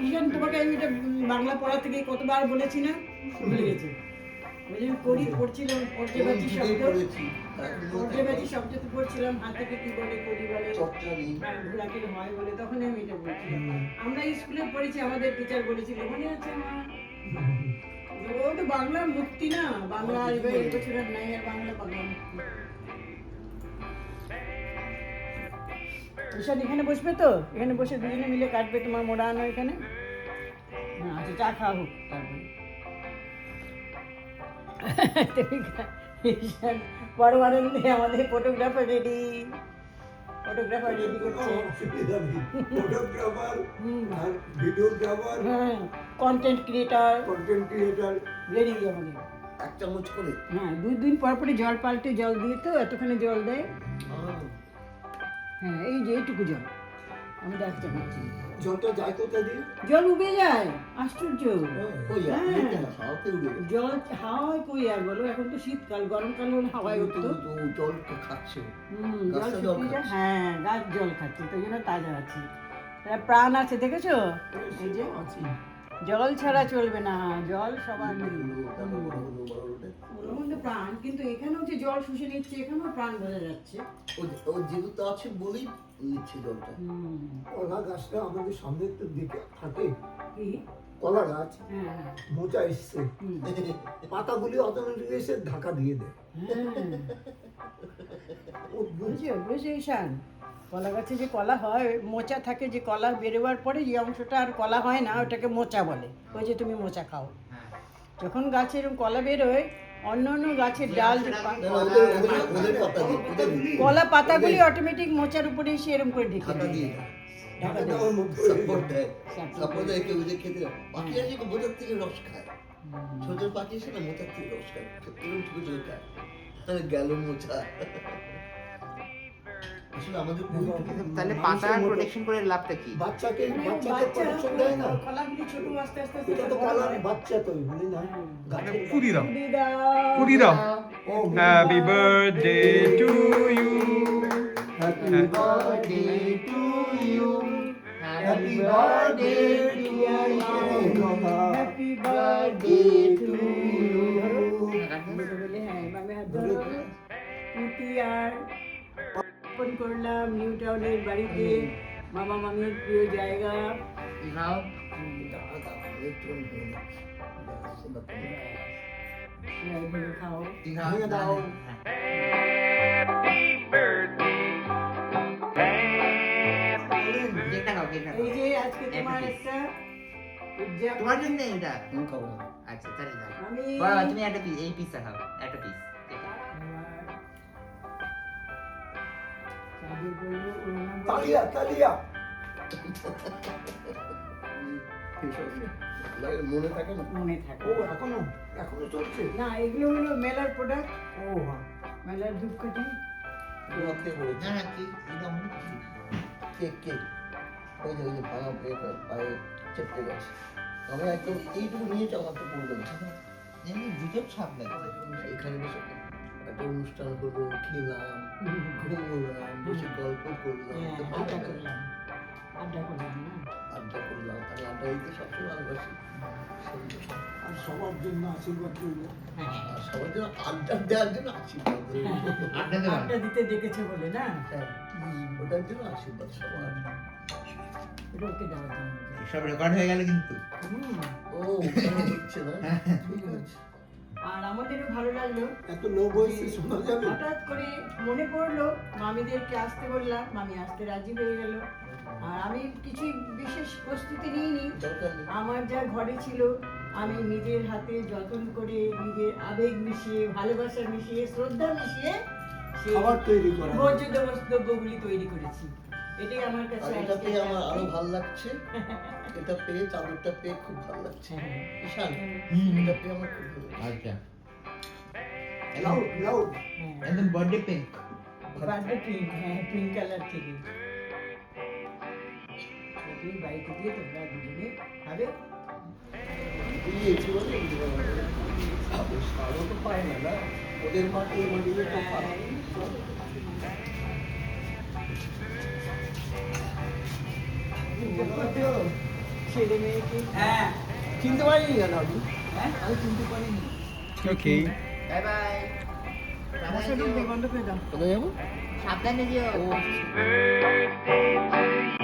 ঈশান তোমাকে আমি এটা বাংলা পড়া থেকে কতবার বলেছি না, ভুলে গেছে। ওই জন্য করি পড়ছিলাম, পর্যাবাচী শব্দ, পর্যাবাচী শব্দ তো পড়ছিলাম, হাতিকে কি বলে, করি বলে, ঘোড়াকে হয় বলে, তখন আমি এটা বলছিলাম। আমরা স্কুলে পড়েছি, আমাদের টিচার বলেছিল, মনে আছে আমার? ও তো বাংলার মুক্তি না, বাংলা আসবে এই বছর আর নাই, আর বাংলা বাংলা মুক্তি। ঈশান এখানে বসবে তো, এখানে বসে দুজনে মিলে কাটবে তোমার মোড়া আনো এখানে। আচ্ছা চা খাওয়া হোক তারপরে। ঈশান বড় আনন্দে আমাদের ফটোগ্রাফার রেডি, ফটোগ্রাফার রেডি করছে, ফটোগ্রাফার আর ভিডিওগ্রাফার, হ্যাঁ কন্টেন্ট ক্রিয়েটর রেডি আমাদের। এক চামচ করে, হ্যাঁ 2 দিন পর পরে জল পাল্টে, জল দিয়ে তো এতখানি জল দেয়। হ্যাঁ এই যে এইটুকু জল আমি দেখতে পাচ্ছি, জলটা যায় কোথায় দিয়ে? জল উবে যায়, আশ্চর্য। জল হাওয়ায় কই আর বলো, এখন তো শীতকাল, গরমকাল হলে হাওয়ায় উঠতো। জল খাচ্ছে, জল শুকিয়ে যায়, হ্যাঁ গাছ জল খাচ্ছে, তো জন্য তাজা আছে, প্রাণ আছে, দেখেছো? এই যে জল ছাড়া চলবে না, জল সবার প্রাণ, কিন্তু এখানেও যে জল শুষে নিচ্ছে, এখানেও প্রাণ বোঝা যাচ্ছে। ও যেহেতু আছে বলেই নিচ্ছে জলটা। কলা গাছটা আমাদের সামনের দিকে থাকে, কি কলা গাছ, মোচা এসছে, পাতাগুলি অটোমেটিক এসে ঢাকা দিয়ে দেয়। বুঝে ঈশান, কলা গাছে যে কলা হয়, মোচা থাকে, যে কলা বেরোবার পরে যে অংশটা আর কলা হয় না, ওটাকে মোচা বলে। ওই যে তুমি মোচা খাও, যখন গাছে এরকম কলা বেরোয়, অন্য অন্য গাছের ডাল, কলা পাতাগুলি অটোমেটিক মোচার উপরে এসে এরকম করে ঢেকে দেয়। ছোট পাখি এসে না মোচার থেকে রস খায়, গেল মোচা। তাহলে পাতা প্রোটেকশন করে লাভটা কি? বাচ্চাকে প্রোটেকশন দেয় না, কলাগুলি ছোট আস্তে আস্তে এটা তো কলার বাচ্চা তো বলি না, গাছের ফুদি দাও, ফুদি দাও। Happy birthday to you, happy birthday to you, happy birthday to you, happy birthday to you. করলাম নিউ টাউনের বাড়িতে, মামা মামির প্রিয় জায়গা। খাও, দাও। এই যে আজকে তোমার একটা তোমার জন্য এটা। খাবো না। আচ্ছা তাহলে দাও। আমি বাবা তুমি একটা পিস, এই পিসটা খাও, একটা পিস। তালিয়া তালিয়া মনে থাকে না, মনে থাকে। ও এখনো এখনো চলছে না, এগুলো হলো মেলার প্রোডাক্ট। ও হ্যাঁ, মেলার ধূপকাঠি। না না কি এটা মনে কি? কেক কেক ওই যে ভাঙা পায়ে চেপতে গেছে, আমি একদম এইটুকু নিয়েছি, আমার তো পড়বে না। এমনি জুতোর ছাপ লাগছে। এখানে বসে একটা অনুষ্ঠান করবো, খেলাম, ঘুমলাম, বসে গল্প করলাম, আড্ডা করলাম, আড্ডা করলাম না, আড্ডা করলাম। আমি আড্ডা দিতে সবসময় ভালোবাসি, আর সবার জন্য আশীর্বাদ করবো, আর সবার জন্য আড্ডা দেওয়ার জন্য আশীর্বাদ করবো। আড্ডা দিতে ডেকেছে বলে না, হ্যাঁ, ওটার জন্য আশীর্বাদ সবার। ওকে দেওয়ার জন্য। সব রেকর্ড হয়ে গেল কিন্তু। ও ওখানে হচ্ছে না, ঠিক আছে। আর আমাদেরও ভালো লাগলো, এত লো বয়সে শোনা যাবে। হঠাৎ করে মনে পড়লো, মামিদেরকে আসতে বললাম, মামি আসতে রাজি হয়ে গেল। আর আমি কিছু বিশেষ প্রস্তুতি নিইনি, দরকার নেই। আমার যা ঘরে ছিল আমি নিজের হাতে যত্ন করে, নিজের আবেগ মিশিয়ে, ভালোবাসা মিশিয়ে, শ্রদ্ধা মিশিয়ে সেই খাবার তৈরি করা, বর্জ্য দ্রব্যগুলি তৈরি করেছি। এটাই আমার কাছে আর এটা পেয়ে আমার আরো ভালো লাগছে, এটা পেয়ে, চাদরটা পেয়ে খুব ভালো লাগছে। ঈশান, এটা পেয়ে আমার খুব ভালো লাগছে। আচ্ছা লাউড লাউড একদম বার্থডে পিঙ্ক। বার্থডে পিঙ্ক, হ্যাঁ পিঙ্ক কালার থেকে। তুমি বাড়িতে গিয়ে তোমরা দুজনে খাবে। দিয়েছি বলে সারও তো পায় না, না ওদের মাটি মাটিতে তো পায়। ছেলে মেয়েকে চিনতে পারিনি কেন আমি আমি চিনতে পারিনি Okay. বাই বাই মশারি দিয়ে বন্ধ করে দাও কোথায় যাবো সাবধানে যেও ও Birthday to